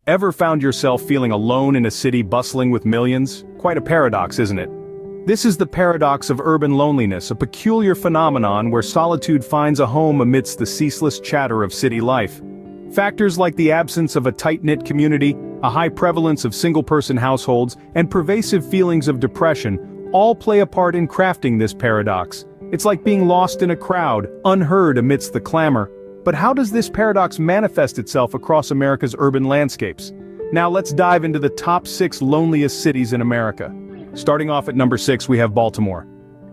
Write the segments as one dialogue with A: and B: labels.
A: Ever found yourself feeling alone in a city bustling with millions? Quite a paradox, isn't it? This is the paradox of urban loneliness, a peculiar phenomenon where solitude finds a home amidst the ceaseless chatter of city life. Factors like the absence of a tight-knit community, a high prevalence of single-person households, and pervasive feelings of depression all play a part in crafting this paradox. It's like being lost in a crowd, unheard amidst the clamor. But how does this paradox manifest itself across America's urban landscapes? Now let's dive into the top 6 loneliest cities in America. Starting off at number 6, we have Baltimore.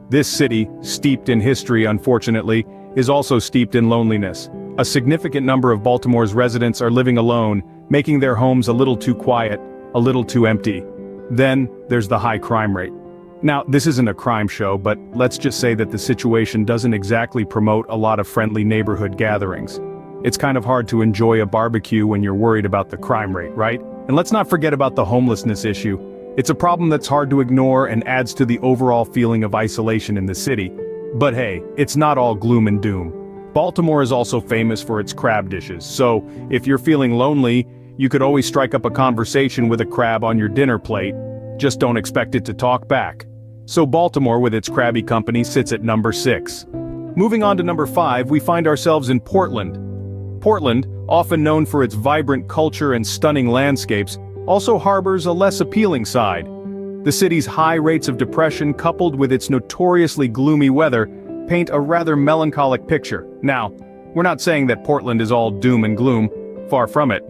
A: This city, steeped in history unfortunately, is also steeped in loneliness. A significant number of Baltimore's residents are living alone, making their homes a little too quiet, a little too empty. Then, there's the high crime rate. Now, this isn't a crime show, but let's just say that the situation doesn't exactly promote a lot of friendly neighborhood gatherings. It's kind of hard to enjoy a barbecue when you're worried about the crime rate, right? And let's not forget about the homelessness issue. It's a problem that's hard to ignore and adds to the overall feeling of isolation in the city. But hey, it's not all gloom and doom. Baltimore is also famous for its crab dishes, so if you're feeling lonely, you could always strike up a conversation with a crab on your dinner plate. Just don't expect it to talk back. So Baltimore with its crabby company sits at number 6. Moving on to number 5, we find ourselves in Portland. Portland, often known for its vibrant culture and stunning landscapes, also harbors a less appealing side. The city's high rates of depression coupled with its notoriously gloomy weather paint a rather melancholic picture. Now, we're not saying that Portland is all doom and gloom, far from it.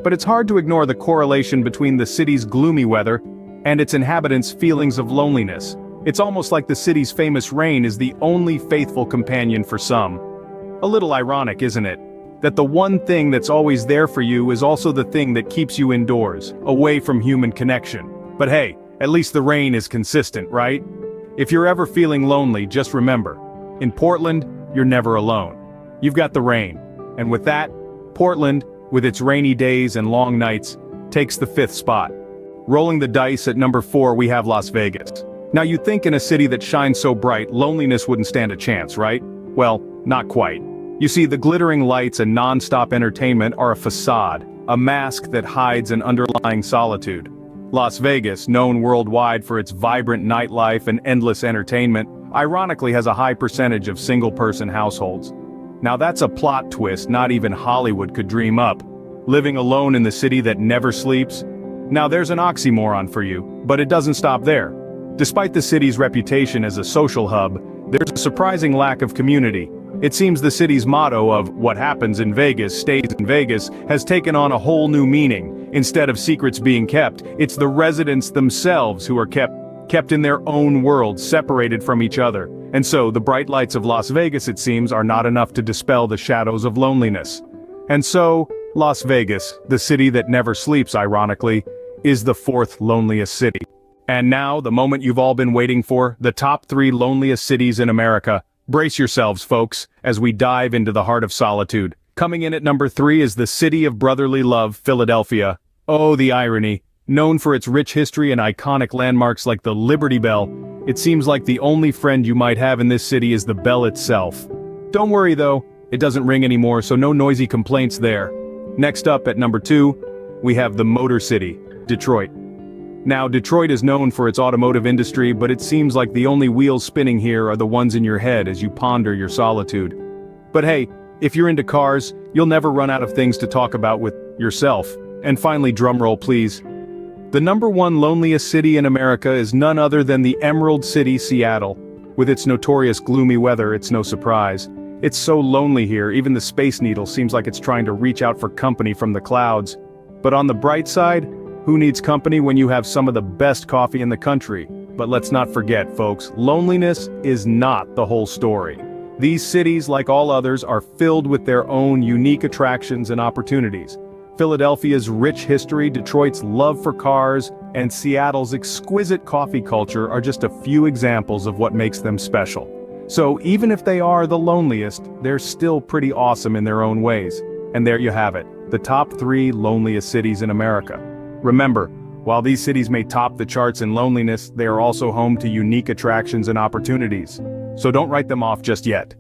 A: But it's hard to ignore the correlation between the city's gloomy weather and its inhabitants' feelings of loneliness. It's almost like the city's famous rain is the only faithful companion for some. A little ironic, isn't it? That the one thing that's always there for you is also the thing that keeps you indoors, away from human connection. But hey, at least the rain is consistent, right? If you're ever feeling lonely, just remember, in Portland, you're never alone. You've got the rain. And with that, Portland, with its rainy days and long nights, takes the 5th spot. Rolling the dice at number 4, we have Las Vegas. Now you'd think in a city that shines so bright, loneliness wouldn't stand a chance, right? Well, not quite. You see, the glittering lights and non-stop entertainment are a facade, a mask that hides an underlying solitude. Las Vegas, known worldwide for its vibrant nightlife and endless entertainment, ironically has a high percentage of single-person households. Now that's a plot twist not even Hollywood could dream up. Living alone in the city that never sleeps? Now there's an oxymoron for you, but it doesn't stop there. Despite the city's reputation as a social hub, there's a surprising lack of community. It seems the city's motto of "what happens in Vegas stays in Vegas" has taken on a whole new meaning. Instead of secrets being kept, it's the residents themselves who are kept in their own world, separated from each other. And so, the bright lights of Las Vegas, it seems, are not enough to dispel the shadows of loneliness. And so, Las Vegas, the city that never sleeps ironically, is the 4th loneliest city. And now, the moment you've all been waiting for, the top 3 loneliest cities in America. Brace yourselves, folks, as we dive into the heart of solitude. Coming in at number 3 is the city of brotherly love, Philadelphia. Oh, the irony. Known for its rich history and iconic landmarks like the Liberty Bell, it seems like the only friend you might have in this city is the bell itself. Don't worry though, it doesn't ring anymore, so no noisy complaints there. Next up at number 2, we have the Motor City, Detroit. Now, Detroit is known for its automotive industry, but it seems like the only wheels spinning here are the ones in your head as you ponder your solitude. But hey, if you're into cars, you'll never run out of things to talk about with yourself. And finally, drumroll please. The number 1 loneliest city in America is none other than the Emerald City, Seattle. With its notorious gloomy weather, it's no surprise. It's so lonely here, even the Space Needle seems like it's trying to reach out for company from the clouds. But on the bright side, who needs company when you have some of the best coffee in the country? But let's not forget, folks, loneliness is not the whole story. These cities, like all others, are filled with their own unique attractions and opportunities. Philadelphia's rich history, Detroit's love for cars, and Seattle's exquisite coffee culture are just a few examples of what makes them special. So even if they are the loneliest, they're still pretty awesome in their own ways. And there you have it, the top 3 loneliest cities in America. Remember, while these cities may top the charts in loneliness, they are also home to unique attractions and opportunities. So don't write them off just yet.